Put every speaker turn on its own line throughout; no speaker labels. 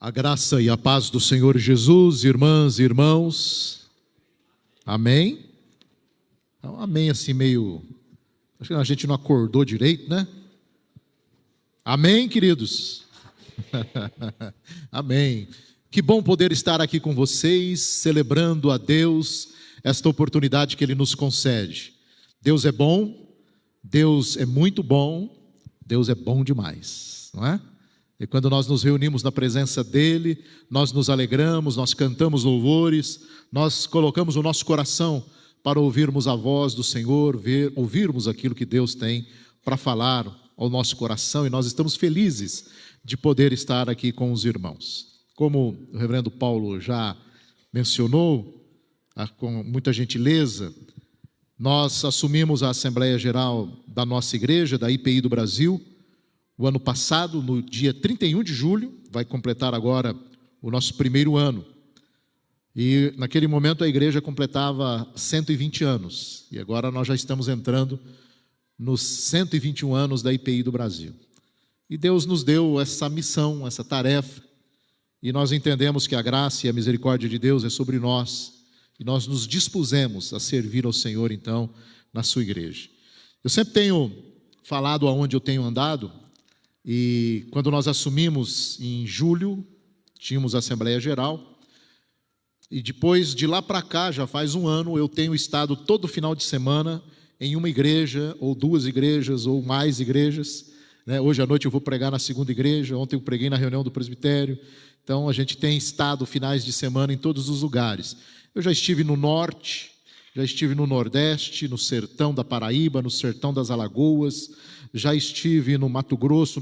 A graça e a paz do Senhor Jesus, irmãs e irmãos. Amém? Amém assim meio... Acho que a gente não acordou direito, né? Amém, queridos? Amém. Que bom poder estar aqui com vocês, celebrando a Deus esta oportunidade que Ele nos concede. Deus é bom, Deus é muito bom, Deus é bom demais, não é? E quando nós nos reunimos na presença dEle, nós nos alegramos, nós cantamos louvores, nós colocamos o nosso coração para ouvirmos a voz do Senhor, ouvirmos aquilo que Deus tem para falar ao nosso coração, e nós estamos felizes de poder estar aqui com os irmãos. Como o reverendo Paulo já mencionou, com muita gentileza, nós assumimos a Assembleia Geral da nossa igreja, da IPI do Brasil, o ano passado, no dia 31 de julho, vai completar agora o nosso primeiro ano. E naquele momento a igreja completava 120 anos. E agora nós já estamos entrando nos 121 anos da IPI do Brasil. E Deus nos deu essa missão, essa tarefa. E nós entendemos que a graça e a misericórdia de Deus é sobre nós. E nós nos dispusemos a servir ao Senhor, então, na sua igreja. Eu sempre tenho falado aonde eu tenho andado. E quando nós assumimos em julho, tínhamos a Assembleia Geral, e depois de lá para cá, já faz um ano, eu tenho estado todo final de semana em uma igreja, ou duas igrejas, ou mais igrejas, né? Hoje à noite eu vou pregar na segunda igreja, ontem eu preguei na reunião do presbitério, então a gente tem estado finais de semana em todos os lugares. Eu já estive no norte, já estive no nordeste, no sertão da Paraíba, no sertão das Alagoas, já estive no Mato Grosso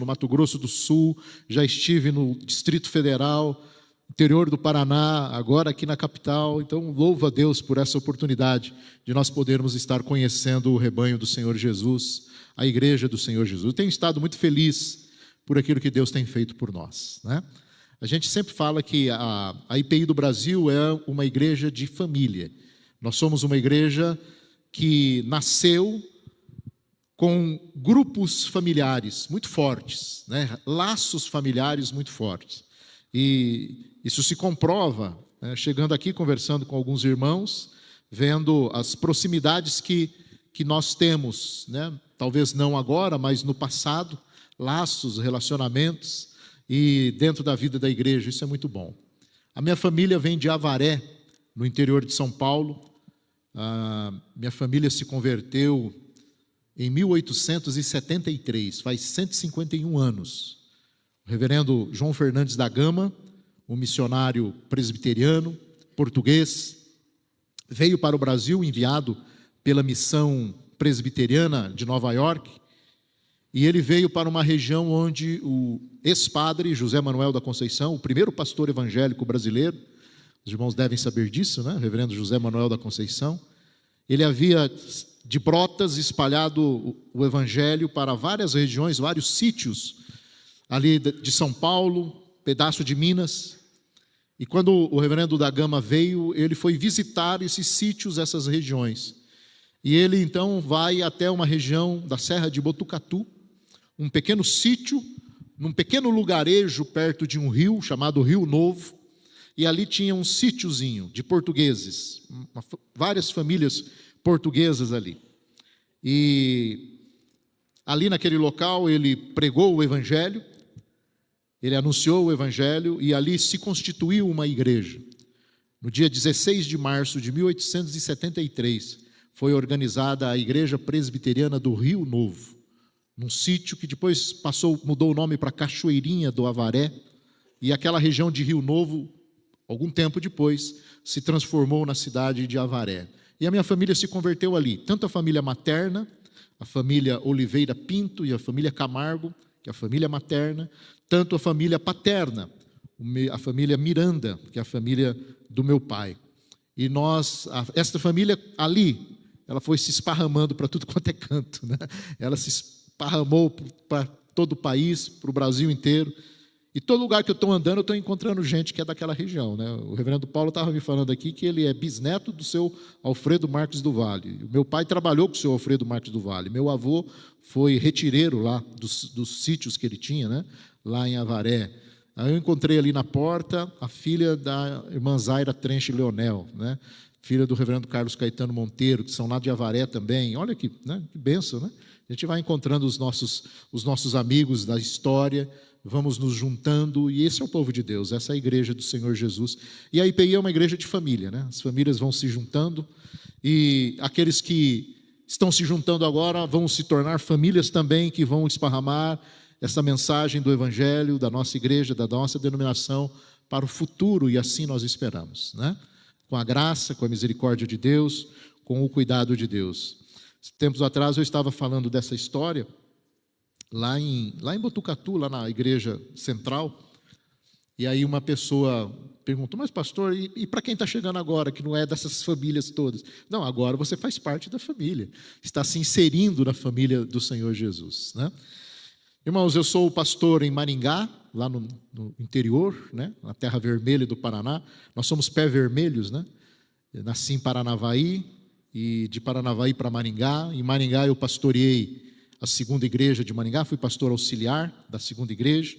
do Sul, já estive no Distrito Federal, interior do Paraná, agora aqui na capital. Então, louvo a Deus por essa oportunidade de nós podermos estar conhecendo o rebanho do Senhor Jesus, a igreja do Senhor Jesus. Eu tenho estado muito feliz por aquilo que Deus tem feito por nós, né? A gente sempre fala que a IPI do Brasil é uma igreja de família. Nós somos uma igreja que nasceu com grupos familiares muito fortes, né? Laços familiares muito fortes. E isso se comprova, né? Chegando aqui, conversando com alguns irmãos, vendo as proximidades que nós temos, né? Talvez não agora, mas no passado, laços, relacionamentos, e dentro da vida da igreja, isso é muito bom. A minha família vem de Avaré, no interior de São Paulo. Minha família se converteu em 1873, faz 151 anos. O reverendo João Fernandes da Gama, um missionário presbiteriano, português, veio para o Brasil, enviado pela missão presbiteriana de Nova York, e ele veio para uma região onde o ex-padre José Manuel da Conceição, o primeiro pastor evangélico brasileiro, os irmãos devem saber disso, né? O reverendo José Manuel da Conceição, ele havia de Brotas espalhado o evangelho para várias regiões, vários sítios ali de São Paulo, pedaço de Minas. E quando o reverendo da Gama veio, ele foi visitar esses sítios, essas regiões. E ele então vai até uma região da Serra de Botucatu, um pequeno sítio, num pequeno lugarejo perto de um rio chamado Rio Novo. E ali tinha um sítiozinho de portugueses, várias famílias portuguesas ali. E ali naquele local ele pregou o evangelho, ele anunciou o evangelho e ali se constituiu uma igreja. No dia 16 de março de 1873 foi organizada a Igreja Presbiteriana do Rio Novo, num sítio que depois mudou o nome para Cachoeirinha do Avaré, e aquela região de Rio Novo, algum tempo depois, se transformou na cidade de Avaré. E a minha família se converteu ali, tanto a família materna, a família Oliveira Pinto e a família Camargo, que é a família materna, tanto a família paterna, a família Miranda, que é a família do meu pai. E esta família ali, ela foi se esparramando para tudo quanto é canto, né? Ela se esparramou para todo o país, para o Brasil inteiro. E todo lugar que eu estou andando, eu estou encontrando gente que é daquela região, né? O reverendo Paulo estava me falando aqui que ele é bisneto do seu Alfredo Marques do Vale. O meu pai trabalhou com o seu Alfredo Marques do Vale. Meu avô foi retireiro lá dos sítios que ele tinha, né? Lá em Avaré. Aí eu encontrei ali na porta a filha da irmã Zaira Trenche Leonel, né? Filha do reverendo Carlos Caetano Monteiro, que são lá de Avaré também. Olha que, né? Que bênção, né? A gente vai encontrando os nossos amigos da história, vamos nos juntando, e esse é o povo de Deus, essa é a igreja do Senhor Jesus. E a IPI é uma igreja de família, né? As famílias vão se juntando, e aqueles que estão se juntando agora vão se tornar famílias também, que vão esparramar essa mensagem do Evangelho, da nossa igreja, da nossa denominação, para o futuro, e assim nós esperamos, né? Com a graça, com a misericórdia de Deus, com o cuidado de Deus. Tempos atrás eu estava falando dessa história, lá em Botucatu, lá na igreja central, e aí uma pessoa perguntou, mas pastor, e para quem está chegando agora, que não é dessas famílias todas? Não, agora você faz parte da família, está se inserindo na família do Senhor Jesus, né? Irmãos, eu sou pastor em Maringá, lá no interior, né, na terra vermelha do Paraná. Nós somos pé vermelhos, né? Eu nasci em Paranavaí, e de Paranavaí para Maringá. Em Maringá eu pastoreei a segunda igreja de Maringá, fui pastor auxiliar da segunda igreja,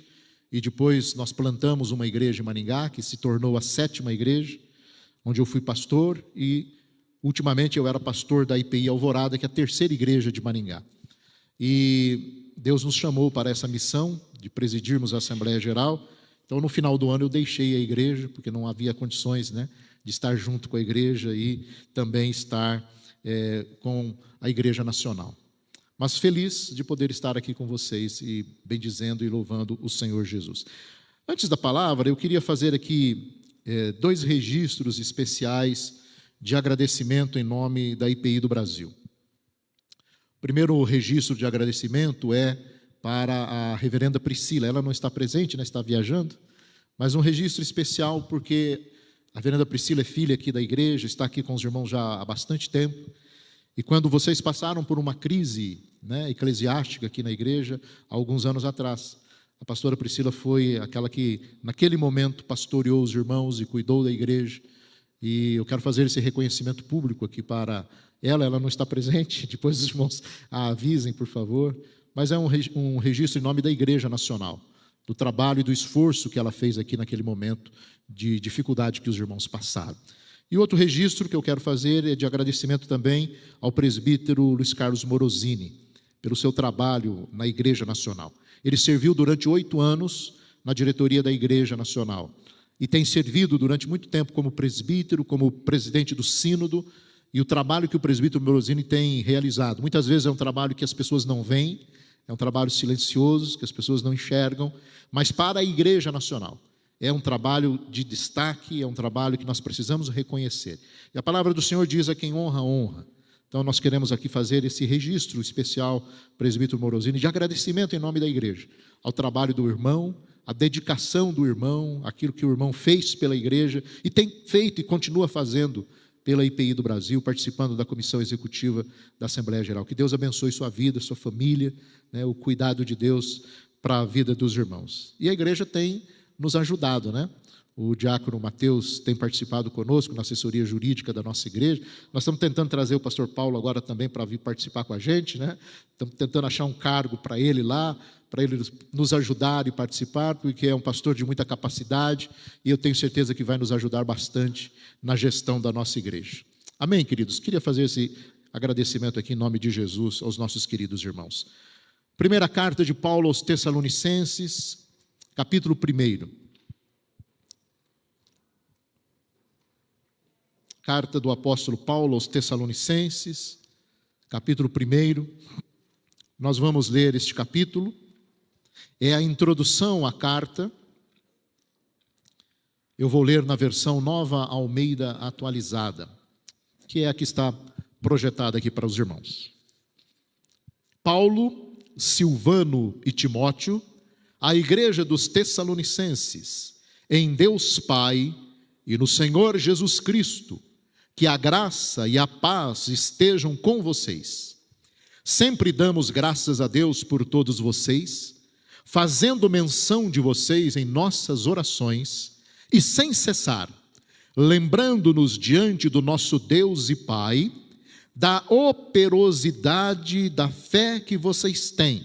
e depois nós plantamos uma igreja em Maringá, que se tornou a 7ª igreja, onde eu fui pastor, e ultimamente eu era pastor da IPI Alvorada, que é a 3ª igreja de Maringá. E Deus nos chamou para essa missão de presidirmos a Assembleia Geral. Então, no final do ano, eu deixei a igreja, porque não havia condições, né, de estar junto com a igreja e também estar com a Igreja Nacional. Mas feliz de poder estar aqui com vocês e bendizendo e louvando o Senhor Jesus. Antes da palavra, eu queria fazer aqui 2 registros especiais de agradecimento em nome da IPI do Brasil. O primeiro registro de agradecimento é para a reverenda Priscila. Ela não está presente, né, está viajando, mas um registro especial porque a reverenda Priscila é filha aqui da igreja, está aqui com os irmãos já há bastante tempo, e quando vocês passaram por uma crise, né, eclesiástica aqui na igreja, há alguns anos atrás, a pastora Priscila foi aquela que, naquele momento, pastoreou os irmãos e cuidou da igreja, e eu quero fazer esse reconhecimento público aqui para ela não está presente, depois os irmãos a avisem, por favor, mas é um registro em nome da Igreja Nacional, do trabalho e do esforço que ela fez aqui naquele momento de dificuldade que os irmãos passaram. E outro registro que eu quero fazer é de agradecimento também ao presbítero Luiz Carlos Morosini, pelo seu trabalho na Igreja Nacional. Ele serviu durante 8 anos na diretoria da Igreja Nacional e tem servido durante muito tempo como presbítero, como presidente do sínodo. E o trabalho que o presbítero Morosini tem realizado, muitas vezes é um trabalho que as pessoas não veem, é um trabalho silencioso, que as pessoas não enxergam, mas para a Igreja Nacional é um trabalho de destaque, é um trabalho que nós precisamos reconhecer. E a palavra do Senhor diz: a quem honra, honra. Então nós queremos aqui fazer esse registro especial, presbítero Morosini, de agradecimento em nome da igreja, ao trabalho do irmão, a dedicação do irmão, aquilo que o irmão fez pela igreja, e tem feito e continua fazendo pela IPI do Brasil, participando da comissão executiva da Assembleia Geral. Que Deus abençoe sua vida, sua família, né, o cuidado de Deus para a vida dos irmãos. E a igreja tem nos ajudado, né? O diácono Mateus tem participado conosco na assessoria jurídica da nossa igreja. Nós estamos tentando trazer o pastor Paulo agora também para vir participar com a gente, né? Estamos tentando achar um cargo para ele lá, para ele nos ajudar e participar, porque é um pastor de muita capacidade e eu tenho certeza que vai nos ajudar bastante na gestão da nossa igreja. Amém, queridos? Queria fazer esse agradecimento aqui em nome de Jesus aos nossos queridos irmãos. Primeira carta de Paulo aos Tessalonicenses, capítulo 1. Carta do apóstolo Paulo aos Tessalonicenses, capítulo 1. Nós vamos ler este capítulo. É a introdução à carta. Eu vou ler na versão Nova Almeida Atualizada, que é a que está projetada aqui para os irmãos. Paulo, Silvano e Timóteo, à igreja dos Tessalonicenses, em Deus Pai e no Senhor Jesus Cristo, que a graça e a paz estejam com vocês. Sempre damos graças a Deus por todos vocês, fazendo menção de vocês em nossas orações e sem cessar, lembrando-nos diante do nosso Deus e Pai, da operosidade da fé que vocês têm,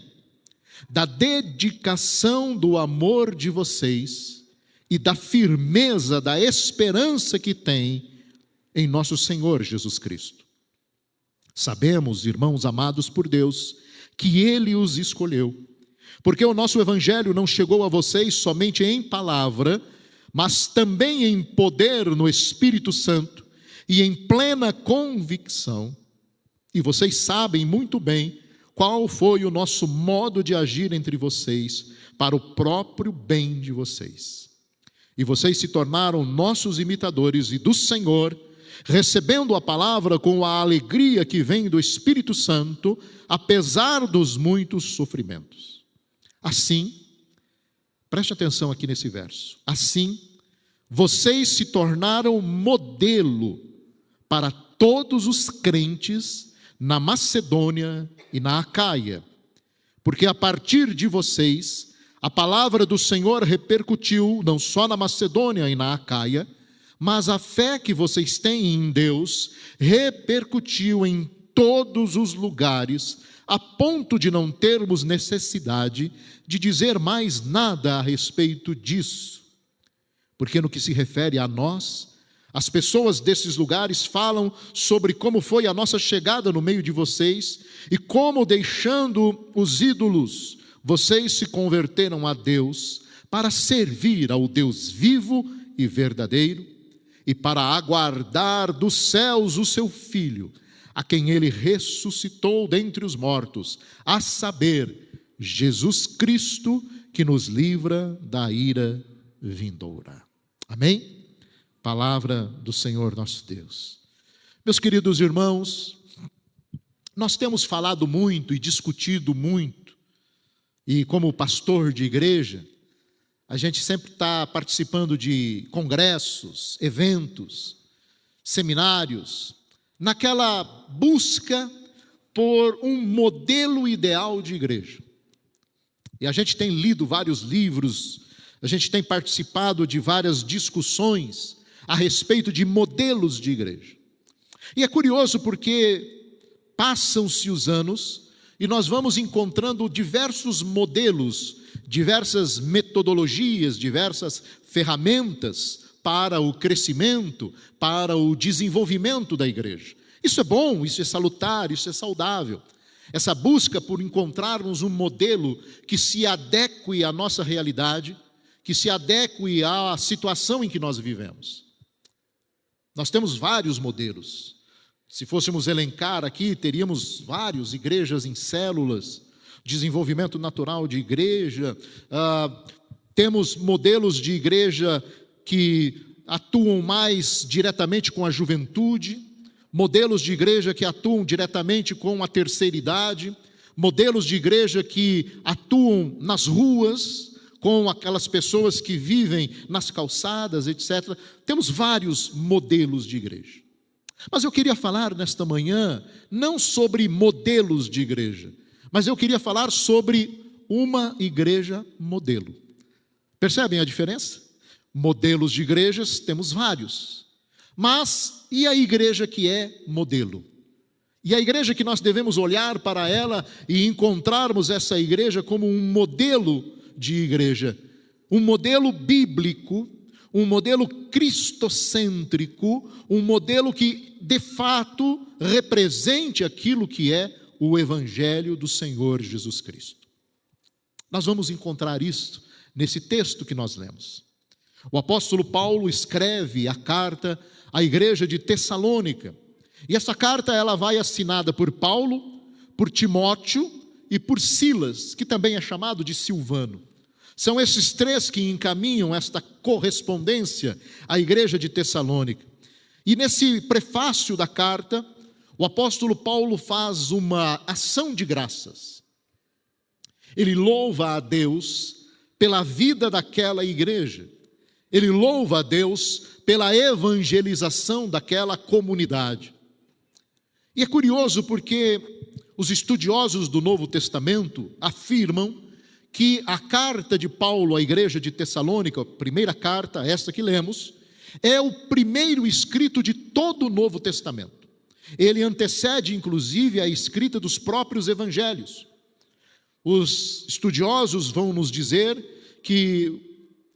da dedicação do amor de vocês e da firmeza da esperança que têm em nosso Senhor Jesus Cristo. Sabemos, irmãos amados por Deus, que Ele os escolheu, porque o nosso evangelho não chegou a vocês somente em palavra, mas também em poder no Espírito Santo e em plena convicção. E vocês sabem muito bem qual foi o nosso modo de agir entre vocês, para o próprio bem de vocês. E vocês se tornaram nossos imitadores e do Senhor, recebendo a palavra com a alegria que vem do Espírito Santo, apesar dos muitos sofrimentos. Assim, preste atenção aqui nesse verso. Assim, vocês se tornaram modelo para todos os crentes na Macedônia e na Acaia, porque a partir de vocês, a palavra do Senhor repercutiu não só na Macedônia e na Acaia, mas a fé que vocês têm em Deus repercutiu em todos os lugares, a ponto de não termos necessidade de dizer mais nada a respeito disso. Porque no que se refere a nós, as pessoas desses lugares falam sobre como foi a nossa chegada no meio de vocês e como, deixando os ídolos, vocês se converteram a Deus para servir ao Deus vivo e verdadeiro e para aguardar dos céus o seu Filho, a quem Ele ressuscitou dentre os mortos, a saber, Jesus Cristo, que nos livra da ira vindoura. Amém? Palavra do Senhor nosso Deus. Meus queridos irmãos, nós temos falado muito e discutido muito, e como pastor de igreja, a gente sempre está participando de congressos, eventos, seminários, naquela busca por um modelo ideal de igreja. E a gente tem lido vários livros, a gente tem participado de várias discussões a respeito de modelos de igreja. E é curioso porque passam-se os anos e nós vamos encontrando diversos modelos, diversas metodologias, diversas ferramentas para o crescimento, para o desenvolvimento da igreja. Isso é bom, isso é salutar, isso é saudável. Essa busca por encontrarmos um modelo que se adeque à nossa realidade, que se adeque à situação em que nós vivemos. Nós temos vários modelos. Se fôssemos elencar aqui, teríamos vários: igrejas em células, desenvolvimento natural de igreja, temos modelos de igreja que atuam mais diretamente com a juventude, modelos de igreja que atuam diretamente com a terceira idade, modelos de igreja que atuam nas ruas, com aquelas pessoas que vivem nas calçadas, etc. Temos vários modelos de igreja. Mas eu queria falar nesta manhã, não sobre modelos de igreja, mas eu queria falar sobre uma igreja modelo. Percebem a diferença? Modelos de igrejas temos vários, mas e a igreja que é modelo? E a igreja que nós devemos olhar para ela e encontrarmos essa igreja como um modelo de igreja, um modelo bíblico, um modelo cristocêntrico, um modelo que de fato represente aquilo que é o Evangelho do Senhor Jesus Cristo. Nós vamos encontrar isso nesse texto que nós lemos. O apóstolo Paulo escreve a carta à igreja de Tessalônica, e essa carta ela vai assinada por Paulo, por Timóteo e por Silas, que também é chamado de Silvano. São esses três que encaminham esta correspondência à igreja de Tessalônica. E nesse prefácio da carta, o apóstolo Paulo faz uma ação de graças. Ele louva a Deus pela vida daquela igreja. Ele louva a Deus pela evangelização daquela comunidade. E é curioso porque os estudiosos do Novo Testamento afirmam que a carta de Paulo à igreja de Tessalônica, a primeira carta, esta que lemos, é o primeiro escrito de todo o Novo Testamento. Ele antecede, inclusive, a escrita dos próprios evangelhos. Os estudiosos vão nos dizer que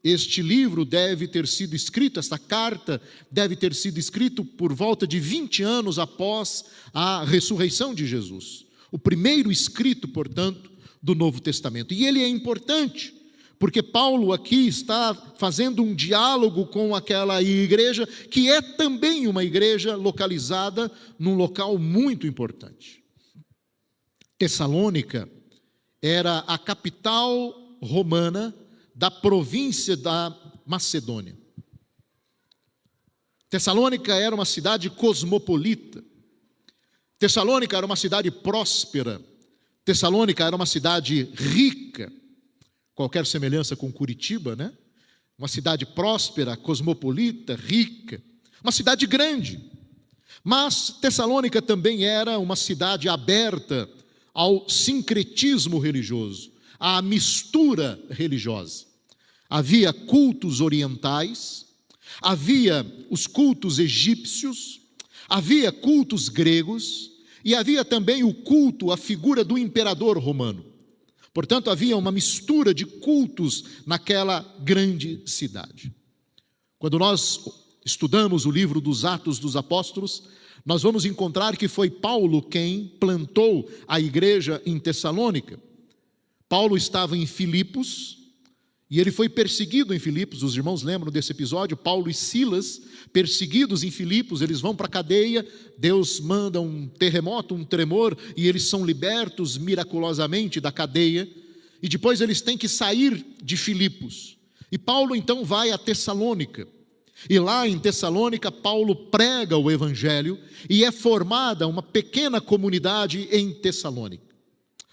este livro deve ter sido escrito, esta carta deve ter sido escrito por volta de 20 anos após a ressurreição de Jesus. O primeiro escrito, portanto, do Novo Testamento. E ele é importante, porque Paulo aqui está fazendo um diálogo com aquela igreja, que é também uma igreja localizada num local muito importante. Tessalônica era a capital romana da província da Macedônia. Tessalônica era uma cidade cosmopolita. Tessalônica era uma cidade próspera. Tessalônica era uma cidade rica. Qualquer semelhança com Curitiba, né? Uma cidade próspera, cosmopolita, rica. Uma cidade grande. Mas Tessalônica também era uma cidade aberta ao sincretismo religioso, à mistura religiosa. Havia cultos orientais, havia os cultos egípcios, havia cultos gregos e havia também o culto à figura do imperador romano. Portanto, havia uma mistura de cultos naquela grande cidade. Quando nós estudamos o livro dos Atos dos Apóstolos, nós vamos encontrar que foi Paulo quem plantou a igreja em Tessalônica. Paulo estava em Filipos, e ele foi perseguido em Filipos. Os irmãos lembram desse episódio? Paulo e Silas, perseguidos em Filipos, eles vão para a cadeia, Deus manda um terremoto, um tremor, e eles são libertos miraculosamente da cadeia, e depois eles têm que sair de Filipos. E Paulo então vai a Tessalônica, e lá em Tessalônica Paulo prega o evangelho, e é formada uma pequena comunidade em Tessalônica.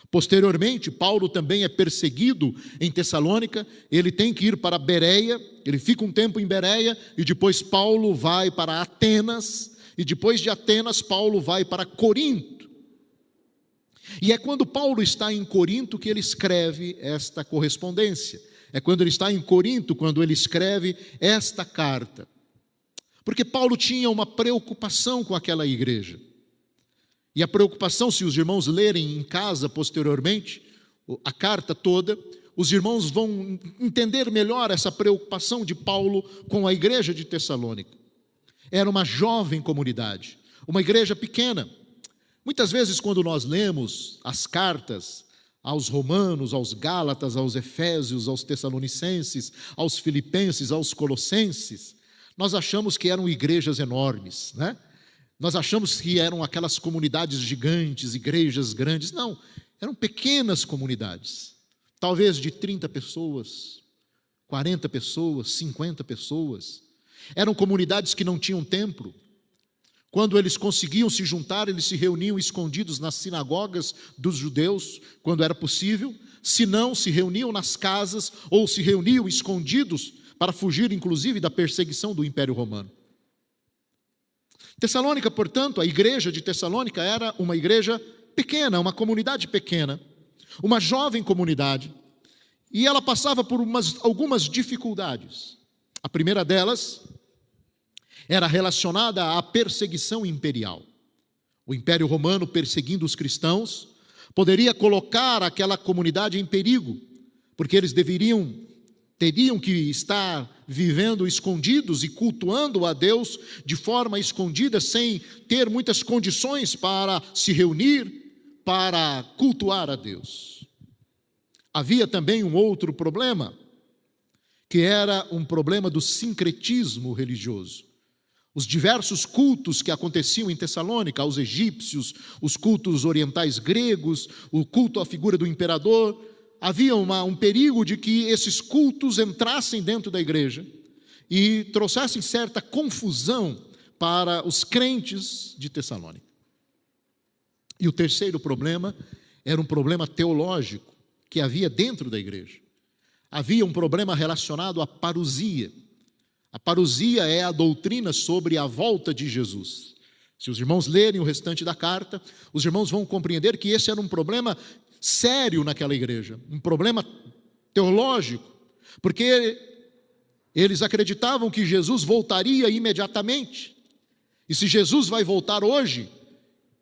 Posteriormente, Paulo também é perseguido em Tessalônica, ele tem que ir para Bereia, ele fica um tempo em Bereia, e depois Paulo vai para Atenas, e depois de Atenas, Paulo vai para Corinto. E é quando Paulo está em Corinto que ele escreve esta correspondência, é quando ele está em Corinto, quando ele escreve esta carta. Porque Paulo tinha uma preocupação com aquela igreja. E a preocupação, se os irmãos lerem em casa posteriormente, a carta toda, os irmãos vão entender melhor essa preocupação de Paulo com a igreja de Tessalônica. Era uma jovem comunidade, uma igreja pequena. Muitas vezes, quando nós lemos as cartas aos romanos, aos gálatas, aos efésios, aos tessalonicenses, aos filipenses, aos colossenses, nós achamos que eram igrejas enormes, né? Nós achamos que eram aquelas comunidades gigantes, igrejas grandes. Não, eram pequenas comunidades, talvez de 30 pessoas, 40 pessoas, 50 pessoas. Eram comunidades que não tinham templo. Quando eles conseguiam se juntar, eles se reuniam escondidos nas sinagogas dos judeus, quando era possível. Se não, se reuniam nas casas ou se reuniam escondidos para fugir, inclusive, da perseguição do Império Romano. Tessalônica, portanto, a igreja de Tessalônica era uma igreja pequena, uma comunidade pequena, uma jovem comunidade, e ela passava por algumas dificuldades. A primeira delas era relacionada à perseguição imperial. O Império Romano, perseguindo os cristãos, poderia colocar aquela comunidade em perigo, porque eles teriam que estar vivendo escondidos e cultuando a Deus de forma escondida, sem ter muitas condições para se reunir, para cultuar a Deus. Havia também um outro problema, que era um problema do sincretismo religioso. Os diversos cultos que aconteciam em Tessalônica, aos egípcios, os cultos orientais gregos, o culto à figura do imperador, havia um perigo de que esses cultos entrassem dentro da igreja e trouxessem certa confusão para os crentes de Tessalônica. E o terceiro problema era um problema teológico que havia dentro da igreja. Havia um problema relacionado à parousia. A parousia é a doutrina sobre a volta de Jesus. Se os irmãos lerem o restante da carta, os irmãos vão compreender que esse era um problema sério naquela igreja, um problema teológico, porque eles acreditavam que Jesus voltaria imediatamente, e se Jesus vai voltar hoje,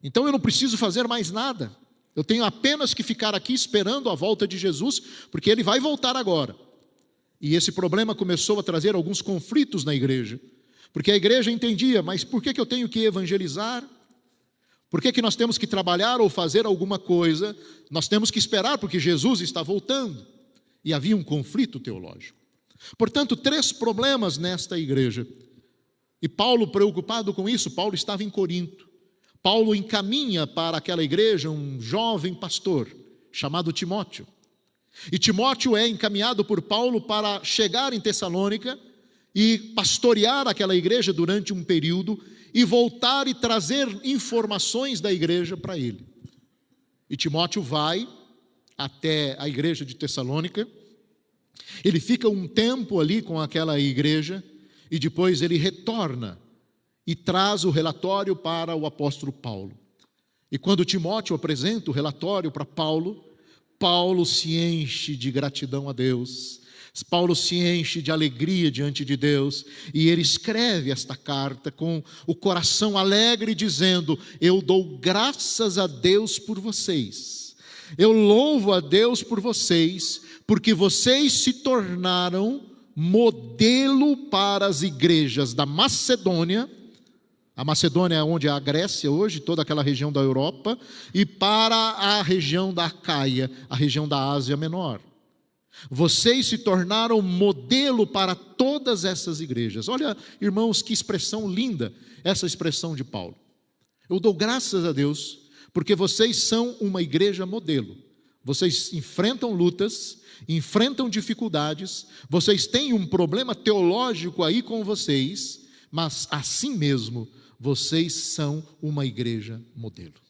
então eu não preciso fazer mais nada, Eu tenho apenas que ficar aqui esperando a volta de Jesus, porque ele vai voltar agora. E esse problema começou a trazer alguns conflitos na igreja, porque a igreja entendia, mas por que eu tenho que evangelizar? Por que nós temos que trabalhar ou fazer alguma coisa? Nós temos que esperar porque Jesus está voltando. E havia um conflito teológico. Portanto, 3 problemas nesta igreja. E Paulo, preocupado com isso, Paulo estava em Corinto. Paulo encaminha para aquela igreja um jovem pastor chamado Timóteo. E Timóteo é encaminhado por Paulo para chegar em Tessalônica e pastorear aquela igreja durante um período e voltar e trazer informações da igreja para ele. E Timóteo vai até a igreja de Tessalônica, ele fica um tempo ali com aquela igreja e depois ele retorna e traz o relatório para o apóstolo Paulo. E quando Timóteo apresenta o relatório para Paulo, Paulo se enche de gratidão a Deus, Paulo se enche de alegria diante de Deus, e ele escreve esta carta com o coração alegre, dizendo: eu dou graças a Deus por vocês, eu louvo a Deus por vocês, porque vocês se tornaram modelo para as igrejas da Macedônia. A Macedônia é onde é a Grécia hoje, toda aquela região da Europa, e para a região da Acaia, a região da Ásia Menor. Vocês se tornaram modelo para todas essas igrejas. Olha, irmãos, que expressão linda essa expressão de Paulo. Eu dou graças a Deus, porque vocês são uma igreja modelo. Vocês enfrentam lutas, enfrentam dificuldades, vocês têm um problema teológico aí com vocês, mas assim mesmo, vocês são uma igreja modelo.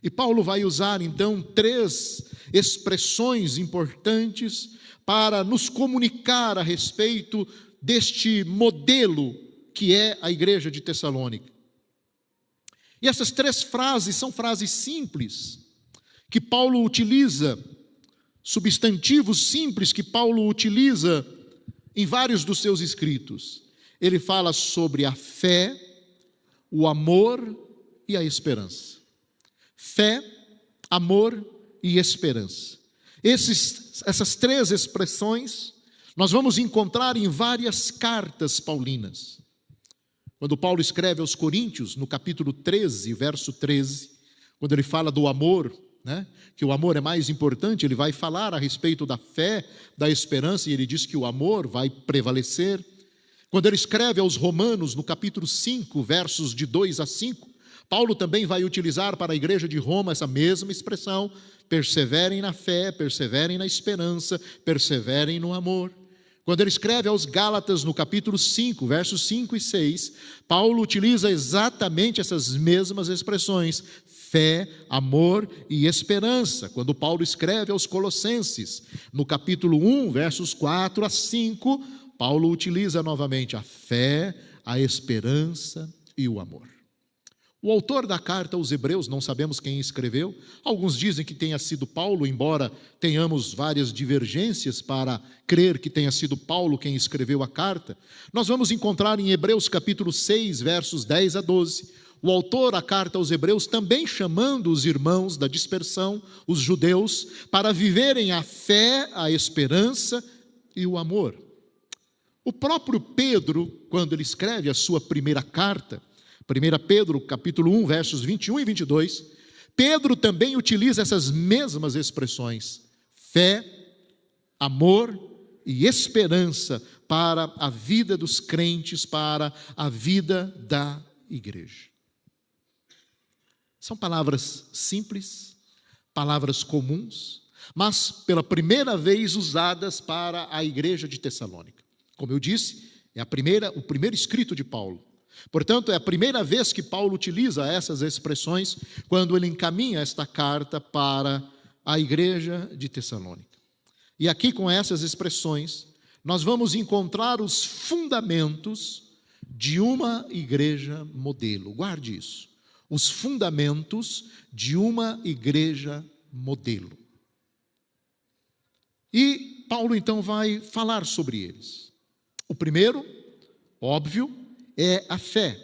E Paulo vai usar então 3 expressões importantes para nos comunicar a respeito deste modelo que é a igreja de Tessalônica. E essas 3 frases são frases simples, que Paulo utiliza, substantivos simples que Paulo utiliza em vários dos seus escritos. Ele fala sobre a fé, o amor e a esperança. Fé, amor e esperança. Essas 3 expressões nós vamos encontrar em várias cartas paulinas. Quando Paulo escreve aos Coríntios, no capítulo 13, verso 13, quando ele fala do amor, que o amor é mais importante, ele vai falar a respeito da fé, da esperança, e ele diz que o amor vai prevalecer. Quando ele escreve aos Romanos, no capítulo 5, versos de 2 a 5, Paulo também vai utilizar para a igreja de Roma essa mesma expressão: perseverem na fé, perseverem na esperança, perseverem no amor. Quando ele escreve aos Gálatas, no capítulo 5, versos 5 e 6, Paulo utiliza exatamente essas mesmas expressões: fé, amor e esperança. Quando Paulo escreve aos Colossenses, no capítulo 1, versos 4 a 5, Paulo utiliza novamente a fé, a esperança e o amor. O autor da carta aos Hebreus, não sabemos quem escreveu, alguns dizem que tenha sido Paulo, embora tenhamos várias divergências para crer que tenha sido Paulo quem escreveu a carta. Nós vamos encontrar em Hebreus capítulo 6, versos 10 a 12, o autor da carta aos Hebreus também chamando os irmãos da dispersão, os judeus, para viverem a fé, a esperança e o amor. O próprio Pedro, quando ele escreve a sua primeira carta, 1 Pedro, capítulo 1, versos 21 e 22, Pedro também utiliza essas mesmas expressões: fé, amor e esperança para a vida dos crentes, para a vida da igreja. São palavras simples, palavras comuns, mas pela primeira vez usadas para a igreja de Tessalônica. Como eu disse, é o primeiro escrito de Paulo. Portanto, é a primeira vez que Paulo utiliza essas expressões quando ele encaminha esta carta para a igreja de Tessalônica. E aqui, com essas expressões, nós vamos encontrar os fundamentos de uma igreja modelo. Guarde isso. Os fundamentos de uma igreja modelo. E Paulo então vai falar sobre eles. O primeiro, óbvio, é a fé.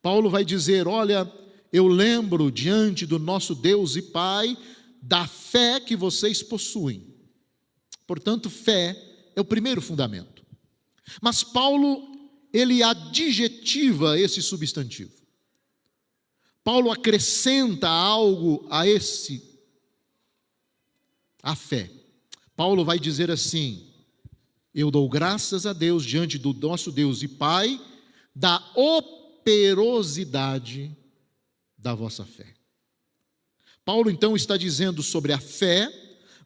Paulo vai dizer: olha, eu lembro diante do nosso Deus e Pai da fé que vocês possuem. Portanto, fé é o primeiro fundamento. Mas Paulo, ele adjetiva esse substantivo. Paulo acrescenta algo a fé. Paulo vai dizer assim: eu dou graças a Deus diante do nosso Deus e Pai da operosidade da vossa fé. Paulo então está dizendo sobre a fé,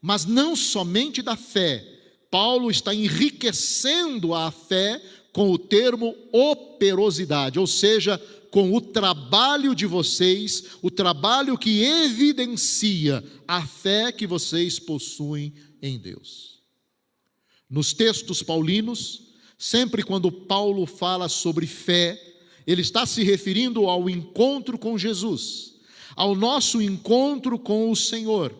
mas não somente da fé. Paulo está enriquecendo a fé com o termo operosidade, ou seja, com o trabalho de vocês, o trabalho que evidencia a fé que vocês possuem em Deus. Nos textos paulinos, sempre quando Paulo fala sobre fé, ele está se referindo ao encontro com Jesus, ao nosso encontro com o Senhor.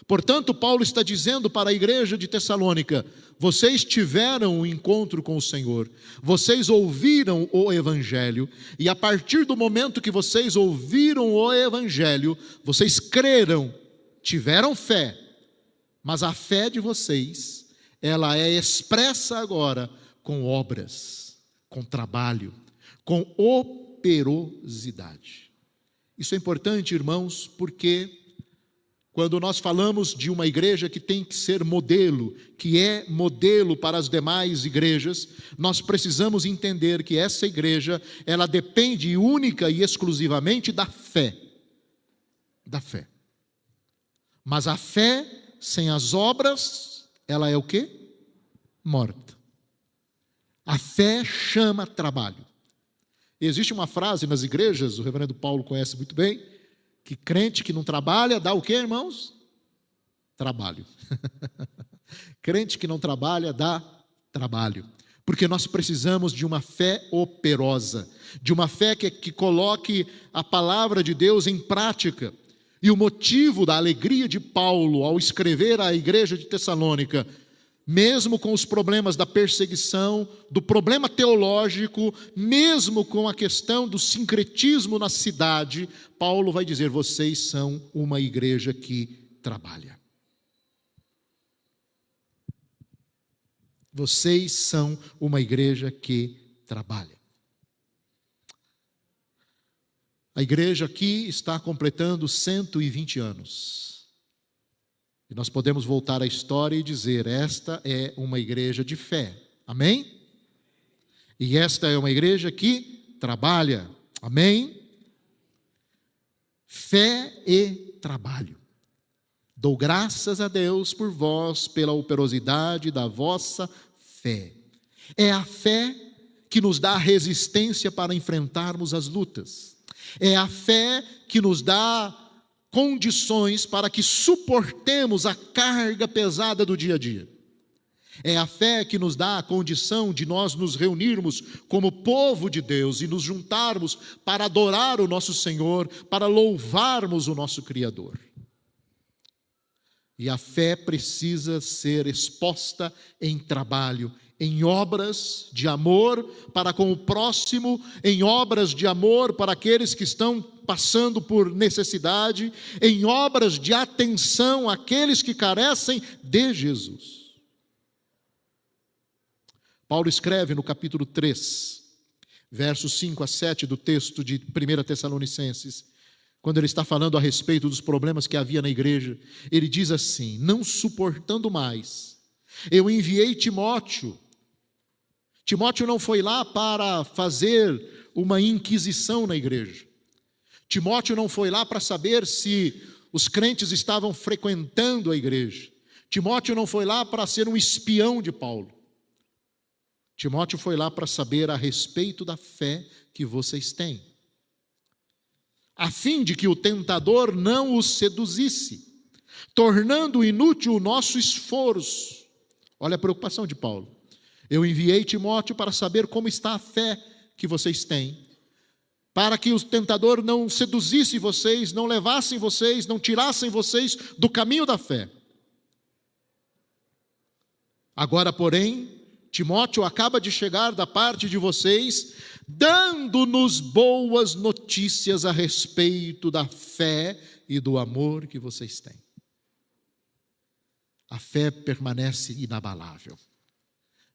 Portanto, Paulo está dizendo para a igreja de Tessalônica: vocês tiveram um encontro com o Senhor, vocês ouviram o Evangelho, e a partir do momento que vocês ouviram o Evangelho, vocês creram, tiveram fé, mas a fé de vocês, ela é expressa agora com obras, com trabalho, com operosidade. Isso é importante, irmãos, porque quando nós falamos de uma igreja que tem que ser modelo, que é modelo para as demais igrejas, nós precisamos entender que essa igreja, ela depende única e exclusivamente da fé. Da fé. Mas a fé sem as obras, ela é o quê? Morta. A fé chama trabalho. Existe uma frase nas igrejas, o reverendo Paulo conhece muito bem, que crente que não trabalha, dá o quê, irmãos? Trabalho. Crente que não trabalha, dá trabalho. Porque nós precisamos de uma fé operosa, de uma fé que coloque a palavra de Deus em prática. E o motivo da alegria de Paulo ao escrever à igreja de Tessalônica, mesmo com os problemas da perseguição, do problema teológico, mesmo com a questão do sincretismo na cidade, Paulo vai dizer: vocês são uma igreja que trabalha. Vocês são uma igreja que trabalha. A igreja aqui está completando 120 anos. E nós podemos voltar à história e dizer: esta é uma igreja de fé. Amém? E esta é uma igreja que trabalha. Amém? Fé e trabalho. Dou graças a Deus por vós, pela operosidade da vossa fé. É a fé que nos dá resistência para enfrentarmos as lutas. É a fé que nos dá condições para que suportemos a carga pesada do dia a dia. É a fé que nos dá a condição de nós nos reunirmos como povo de Deus e nos juntarmos para adorar o nosso Senhor, para louvarmos o nosso Criador. E a fé precisa ser exposta em trabalho, em obras de amor para com o próximo, em obras de amor para aqueles que estão passando por necessidade, em obras de atenção àqueles que carecem de Jesus. Paulo escreve no capítulo 3, versos 5 a 7 do texto de 1 Tessalonicenses, quando ele está falando a respeito dos problemas que havia na igreja, ele diz assim: não suportando mais, eu enviei Timóteo. Timóteo não foi lá para fazer uma inquisição na igreja. Timóteo não foi lá para saber se os crentes estavam frequentando a igreja. Timóteo não foi lá para ser um espião de Paulo. Timóteo foi lá para saber a respeito da fé que vocês têm, a fim de que o tentador não os seduzisse, tornando inútil o nosso esforço. Olha a preocupação de Paulo. Eu enviei Timóteo para saber como está a fé que vocês têm, para que o tentador não seduzisse vocês, não levassem vocês, não tirassem vocês do caminho da fé. Agora, porém, Timóteo acaba de chegar da parte de vocês, dando-nos boas notícias a respeito da fé e do amor que vocês têm. A fé permanece inabalável.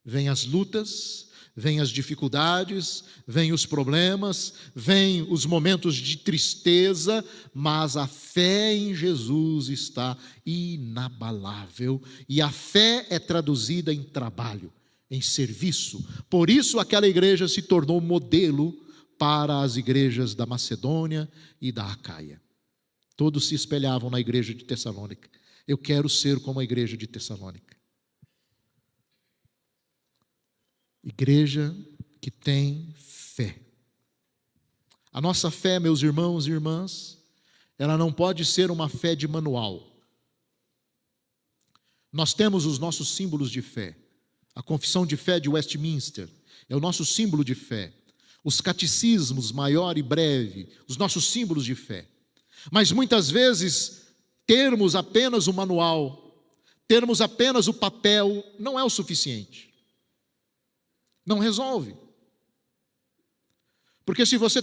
Vêm as lutas, vêm as dificuldades, vêm os problemas, vêm os momentos de tristeza, mas a fé em Jesus está inabalável. E a fé é traduzida em trabalho, em serviço. Por isso aquela igreja se tornou modelo para as igrejas da Macedônia e da Acaia. Todos se espelhavam na igreja de Tessalônica. Eu quero ser como a igreja de Tessalônica. Igreja que tem fé. A nossa fé, meus irmãos e irmãs, ela não pode ser uma fé de manual. Nós temos os nossos símbolos de fé. A confissão de fé de Westminster é o nosso símbolo de fé. Os catecismos, maior e breve, os nossos símbolos de fé. Mas muitas vezes, termos apenas o manual, termos apenas o papel, não é o suficiente. Não resolve. Porque se você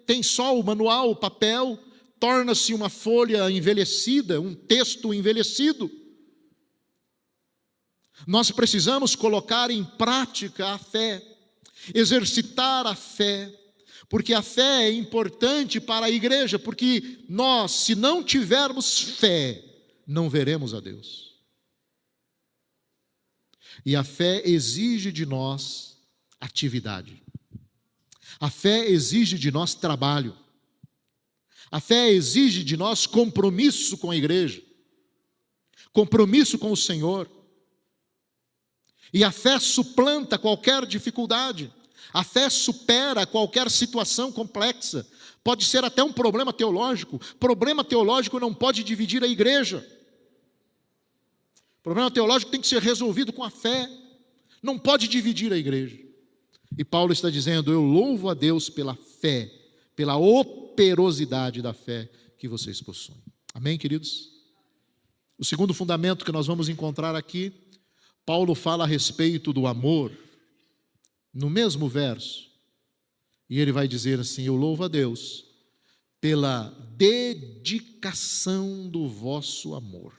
tem só o manual, o papel, torna-se uma folha envelhecida, um texto envelhecido. Nós precisamos colocar em prática a fé, exercitar a fé, porque a fé é importante para a igreja, porque nós, se não tivermos fé, não veremos a Deus. E a fé exige de nós atividade. A fé exige de nós trabalho. A fé exige de nós compromisso com a igreja, compromisso com o Senhor. E a fé suplanta qualquer dificuldade. A fé supera qualquer situação complexa. Pode ser até um problema teológico. Problema teológico não pode dividir a igreja. Problema teológico tem que ser resolvido com a fé. Não pode dividir a igreja. E Paulo está dizendo: eu louvo a Deus pela fé, pela operosidade da fé que vocês possuem. Amém, queridos? O segundo fundamento que nós vamos encontrar aqui, Paulo fala a respeito do amor, no mesmo verso. E ele vai dizer assim: eu louvo a Deus pela dedicação do vosso amor.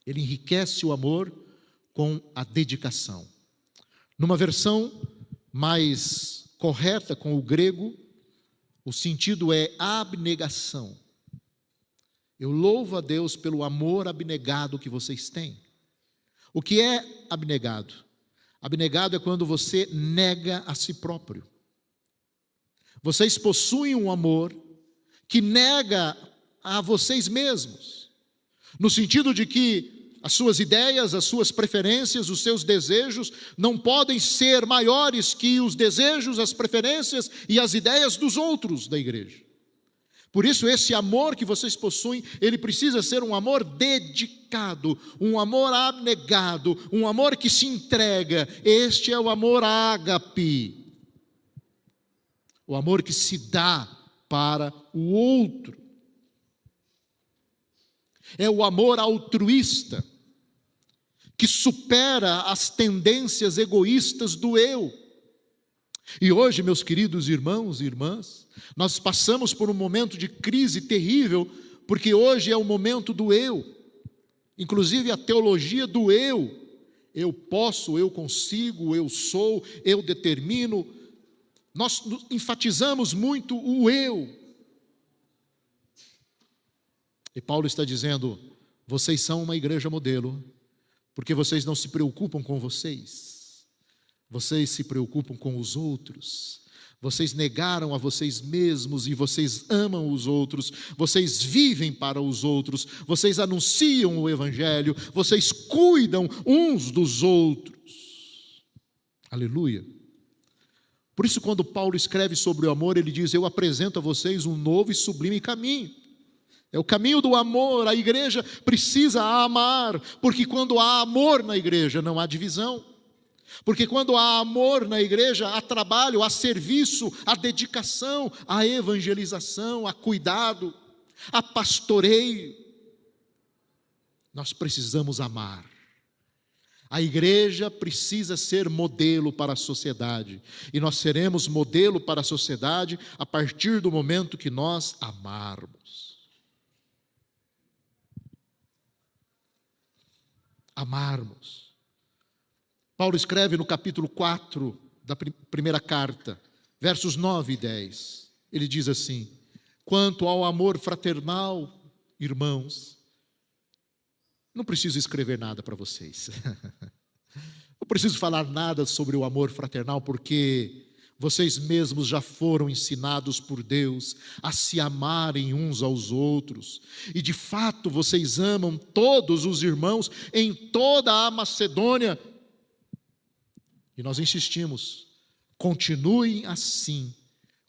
Ele enriquece o amor com a dedicação. Numa versão mais correta com o grego, o sentido é abnegação. Eu louvo a Deus pelo amor abnegado que vocês têm. O que é abnegado? Abnegado é quando você nega a si próprio. Vocês possuem um amor que nega a vocês mesmos, no sentido de que as suas ideias, as suas preferências, os seus desejos não podem ser maiores que os desejos, as preferências e as ideias dos outros da igreja. Por isso, esse amor que vocês possuem, ele precisa ser um amor dedicado, um amor abnegado, um amor que se entrega. Este é o amor ágape, o amor que se dá para o outro. É o amor altruísta, que supera as tendências egoístas do eu. E hoje, meus queridos irmãos e irmãs, nós passamos por um momento de crise terrível, porque hoje é o momento do eu, inclusive a teologia do eu posso, eu consigo, eu sou, eu determino. Nós enfatizamos muito o eu. E Paulo está dizendo: vocês são uma igreja modelo, porque vocês não se preocupam com vocês, vocês se preocupam com os outros, vocês negaram a vocês mesmos e vocês amam os outros, vocês vivem para os outros, vocês anunciam o evangelho, vocês cuidam uns dos outros. Aleluia. Por isso, quando Paulo escreve sobre o amor, ele diz: eu apresento a vocês um novo e sublime caminho. É o caminho do amor. A igreja precisa amar, porque quando há amor na igreja não há divisão. Porque quando há amor na igreja, há trabalho, há serviço, há dedicação, há evangelização, há cuidado, há pastoreio. Nós precisamos amar. A igreja precisa ser modelo para a sociedade. E nós seremos modelo para a sociedade a partir do momento que nós amarmos. Amarmos. Paulo escreve no capítulo 4 da primeira carta, versos 9 e 10. Ele diz assim: quanto ao amor fraternal, irmãos, não preciso escrever nada para vocês. Não preciso falar nada sobre o amor fraternal, porque vocês mesmos já foram ensinados por Deus a se amarem uns aos outros. E de fato vocês amam todos os irmãos em toda a Macedônia. E nós insistimos, continuem assim.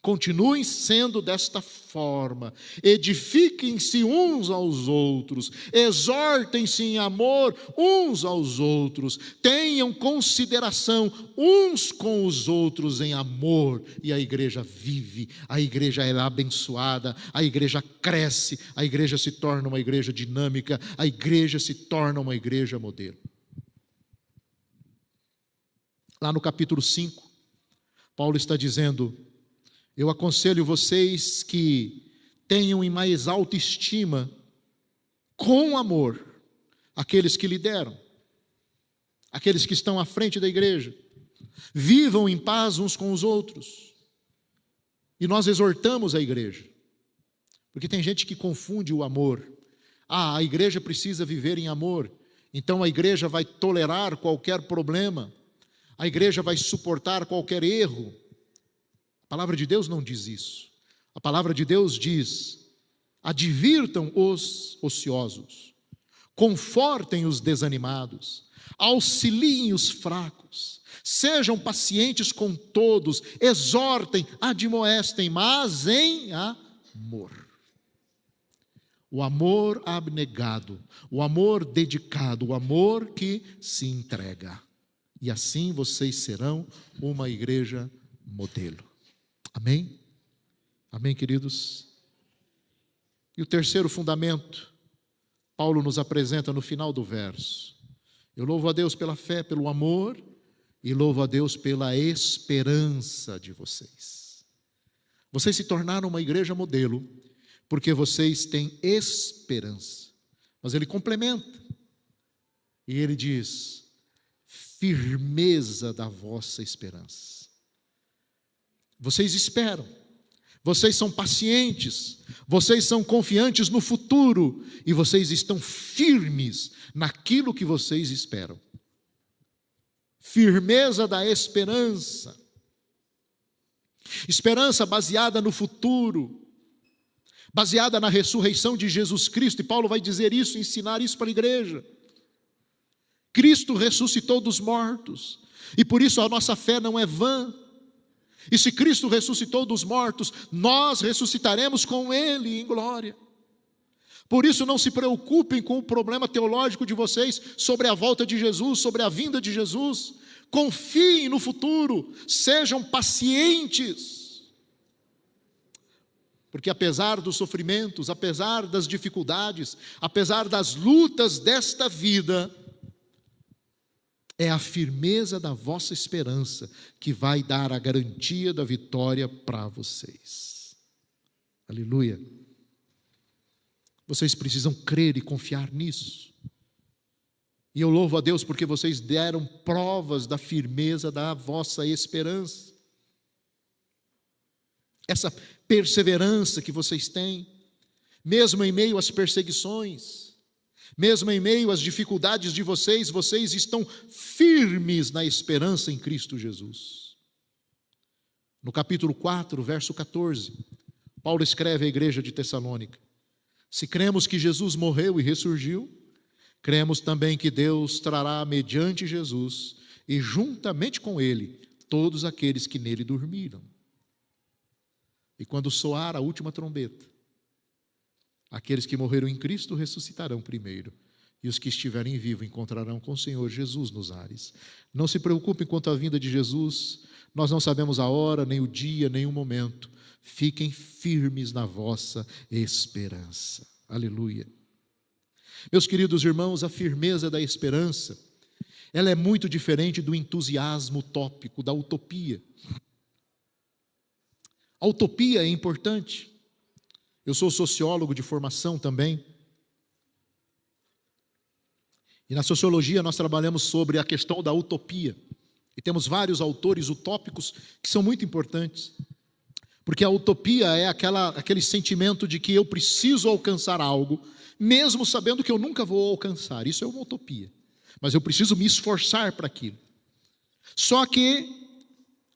Continuem sendo desta forma, edifiquem-se uns aos outros, exortem-se em amor uns aos outros, tenham consideração uns com os outros em amor, e a igreja vive, a igreja é abençoada, a igreja cresce, a igreja se torna uma igreja dinâmica, a igreja se torna uma igreja modelo. Lá no capítulo 5, Paulo está dizendo: eu aconselho vocês que tenham em mais alta estima, com amor, aqueles que lideram, aqueles que estão à frente da igreja. Vivam em paz uns com os outros. E nós exortamos a igreja, porque tem gente que confunde o amor. A igreja precisa viver em amor, então a igreja vai tolerar qualquer problema, a igreja vai suportar qualquer erro. A palavra de Deus não diz isso. A palavra de Deus diz: advirtam os ociosos, confortem os desanimados, auxiliem os fracos, sejam pacientes com todos, exortem, admoestem, mas em amor. O amor abnegado, o amor dedicado, o amor que se entrega. E assim vocês serão uma igreja modelo. Amém? Amém, queridos? E o terceiro fundamento, Paulo nos apresenta no final do verso. Eu louvo a Deus pela fé, pelo amor, e louvo a Deus pela esperança de vocês. Vocês se tornaram uma igreja modelo, porque vocês têm esperança. Mas ele complementa, e ele diz: firmeza da vossa esperança. Vocês esperam, vocês são pacientes, vocês são confiantes no futuro e vocês estão firmes naquilo que vocês esperam. Firmeza da esperança. Esperança baseada no futuro, baseada na ressurreição de Jesus Cristo, e Paulo vai dizer isso, ensinar isso para a igreja. Cristo ressuscitou dos mortos, e por isso a nossa fé não é vã. E se Cristo ressuscitou dos mortos, nós ressuscitaremos com Ele em glória. Por isso não se preocupem com o problema teológico de vocês sobre a volta de Jesus, sobre a vinda de Jesus. Confiem no futuro, sejam pacientes. Porque apesar dos sofrimentos, apesar das dificuldades, apesar das lutas desta vida, é a firmeza da vossa esperança que vai dar a garantia da vitória para vocês. Aleluia. Vocês precisam crer e confiar nisso. E eu louvo a Deus porque vocês deram provas da firmeza da vossa esperança. Essa perseverança que vocês têm, mesmo em meio às perseguições, mesmo em meio às dificuldades de vocês, vocês estão firmes na esperança em Cristo Jesus. No capítulo 4, verso 14, Paulo escreve à igreja de Tessalônica: se cremos que Jesus morreu e ressurgiu, cremos também que Deus trará mediante Jesus e juntamente com ele todos aqueles que nele dormiram. E quando soar a última trombeta, aqueles que morreram em Cristo ressuscitarão primeiro, e os que estiverem vivos encontrarão com o Senhor Jesus nos ares. Não se preocupem quanto à vinda de Jesus, nós não sabemos a hora, nem o dia, nem o momento. Fiquem firmes na vossa esperança. Aleluia. Meus queridos irmãos, a firmeza da esperança Ela é muito diferente do entusiasmo utópico, da utopia. A utopia é importante. Eu sou sociólogo de formação também. E na sociologia nós trabalhamos sobre a questão da utopia. E temos vários autores utópicos que são muito importantes. Porque a utopia é aquele sentimento de que eu preciso alcançar algo, mesmo sabendo que eu nunca vou alcançar. Isso é uma utopia. Mas eu preciso me esforçar para aquilo. Só que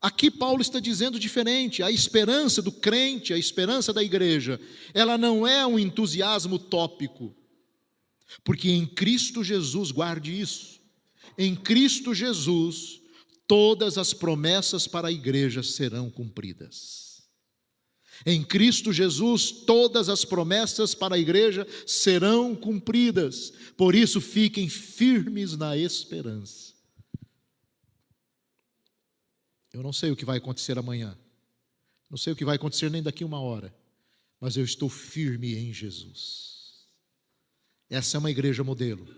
aqui Paulo está dizendo diferente. A esperança do crente, a esperança da igreja, ela não é um entusiasmo utópico. Porque em Cristo Jesus, guarde isso, em Cristo Jesus, todas as promessas para a igreja serão cumpridas. Em Cristo Jesus, todas as promessas para a igreja serão cumpridas. Por isso, fiquem firmes na esperança. Eu não sei o que vai acontecer amanhã, não sei o que vai acontecer nem daqui uma hora, mas eu estou firme em Jesus. Essa é uma igreja modelo.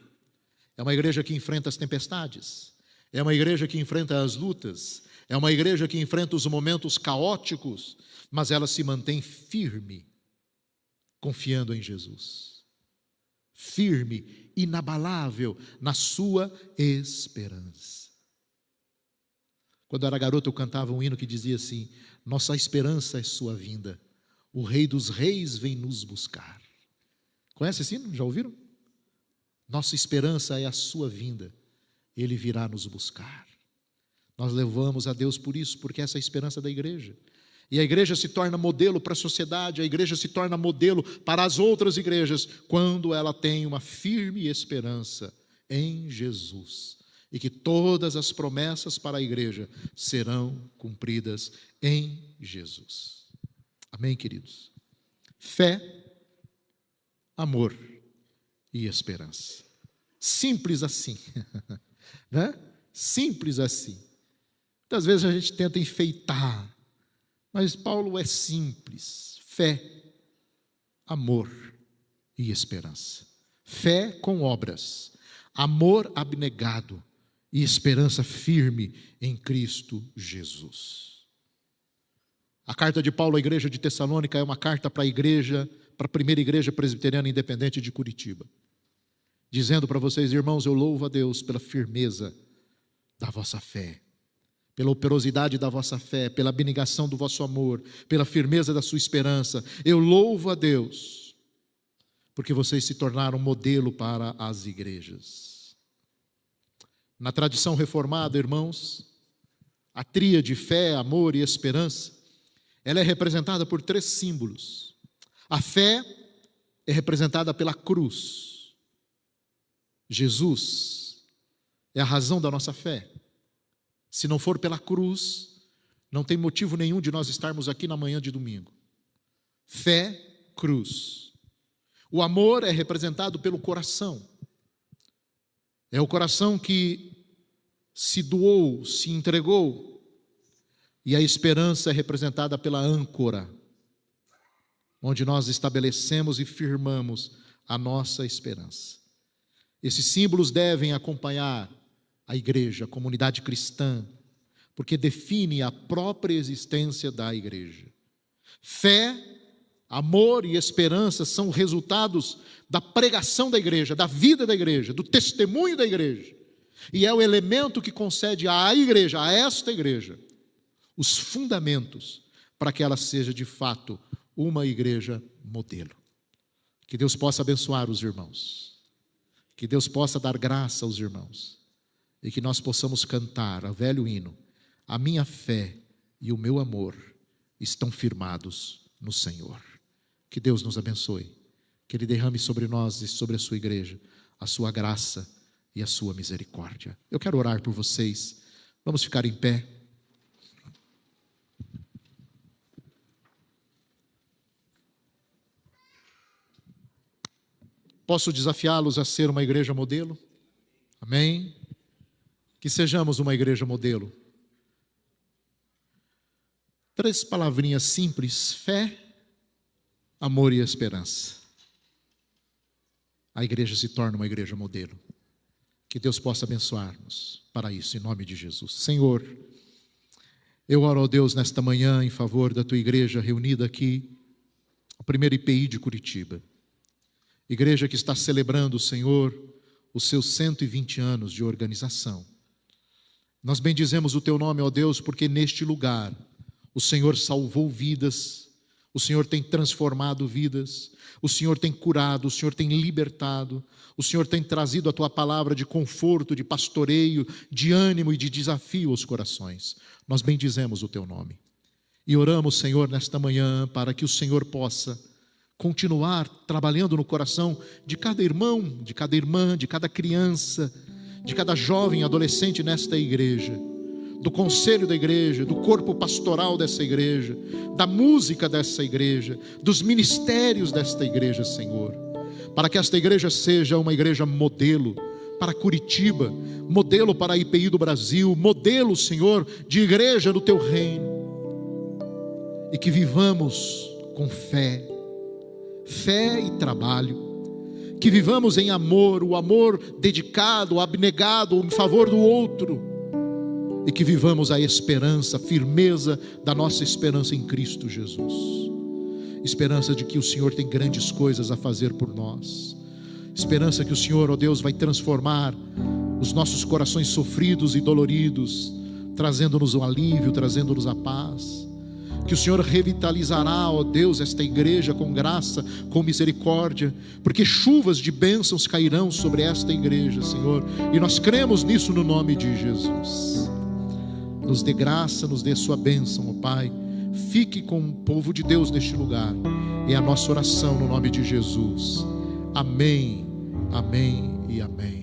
É uma igreja que enfrenta as tempestades. É uma igreja que enfrenta as lutas. É uma igreja que enfrenta os momentos caóticos, mas ela se mantém firme, confiando em Jesus. Firme, inabalável na sua esperança. Quando eu era garoto, eu cantava um hino que dizia assim: nossa esperança é sua vinda, o Rei dos Reis vem nos buscar. Conhece esse hino? Já ouviram? Nossa esperança é a sua vinda, Ele virá nos buscar. Nós louvamos a Deus por isso, porque essa é a esperança da igreja. E a igreja se torna modelo para a sociedade, a igreja se torna modelo para as outras igrejas, quando ela tem uma firme esperança em Jesus. E que todas as promessas para a igreja serão cumpridas em Jesus. Amém, queridos? Fé, amor e esperança. Simples assim, né? Simples assim. Muitas vezes a gente tenta enfeitar, mas Paulo é simples: fé, amor e esperança. Fé com obras, amor abnegado e esperança firme em Cristo Jesus. A carta de Paulo à igreja de Tessalônica é uma carta para a primeira igreja presbiteriana independente de Curitiba, dizendo para vocês: irmãos, eu louvo a Deus pela firmeza da vossa fé, pela operosidade da vossa fé, pela abnegação do vosso amor, pela firmeza da sua esperança. Eu louvo a Deus, porque vocês se tornaram modelo para as igrejas. Na tradição reformada, irmãos, a tríade fé, amor e esperança, ela é representada por 3 símbolos. A fé é representada pela cruz. Jesus é a razão da nossa fé. Se não for pela cruz, não tem motivo nenhum de nós estarmos aqui na manhã de domingo. Fé, cruz. O amor é representado pelo coração. É o coração que se doou, se entregou. E a esperança é representada pela âncora, onde nós estabelecemos e firmamos a nossa esperança. Esses símbolos devem acompanhar a igreja, a comunidade cristã, porque define a própria existência da igreja. Fé, amor e esperança são resultados da pregação da igreja, da vida da igreja, do testemunho da igreja. E é o elemento que concede à igreja, a esta igreja, os fundamentos para que ela seja de fato uma igreja modelo. Que Deus possa abençoar os irmãos, que Deus possa dar graça aos irmãos, e que nós possamos cantar o velho hino: a minha fé e o meu amor estão firmados no Senhor. Que Deus nos abençoe, que Ele derrame sobre nós e sobre a sua igreja a sua graça e a sua misericórdia. Eu quero orar por vocês. Vamos ficar em pé. Posso desafiá-los a ser uma igreja modelo? Amém? Que sejamos uma igreja modelo. 3 palavrinhas simples: fé, amor e esperança. A igreja se torna uma igreja modelo. Que Deus possa abençoar-nos para isso, em nome de Jesus. Senhor, eu oro, ó Deus, nesta manhã em favor da tua igreja reunida aqui, a primeira IPI de Curitiba. Igreja que está celebrando, Senhor, os seus 120 anos de organização. Nós bendizemos o teu nome, ó Deus, porque neste lugar o Senhor salvou vidas, o Senhor tem transformado vidas, o Senhor tem curado, o Senhor tem libertado, o Senhor tem trazido a tua palavra de conforto, de pastoreio, de ânimo e de desafio aos corações. Nós bendizemos o teu nome e oramos, Senhor, nesta manhã para que o Senhor possa continuar trabalhando no coração de cada irmão, de cada irmã, de cada criança, de cada jovem, adolescente nesta igreja, do conselho da igreja, do corpo pastoral dessa igreja, da música dessa igreja, dos ministérios desta igreja, Senhor, para que esta igreja seja uma igreja modelo para Curitiba, modelo para a IPI do Brasil, modelo, Senhor, de igreja do teu reino, e que vivamos com fé e trabalho, que vivamos em amor, o amor dedicado, abnegado em favor do outro, e que vivamos a esperança, a firmeza da nossa esperança em Cristo Jesus, esperança de que o Senhor tem grandes coisas a fazer por nós, esperança que o Senhor, ó Deus, vai transformar os nossos corações sofridos e doloridos, trazendo-nos o alívio, trazendo-nos a paz, que o Senhor revitalizará, ó Deus, esta igreja com graça, com misericórdia, porque chuvas de bênçãos cairão sobre esta igreja, Senhor, e nós cremos nisso no nome de Jesus. Nos dê graça, nos dê sua bênção, ó Pai. Fique com o povo de Deus neste lugar. É a nossa oração no nome de Jesus. Amém, amém e amém.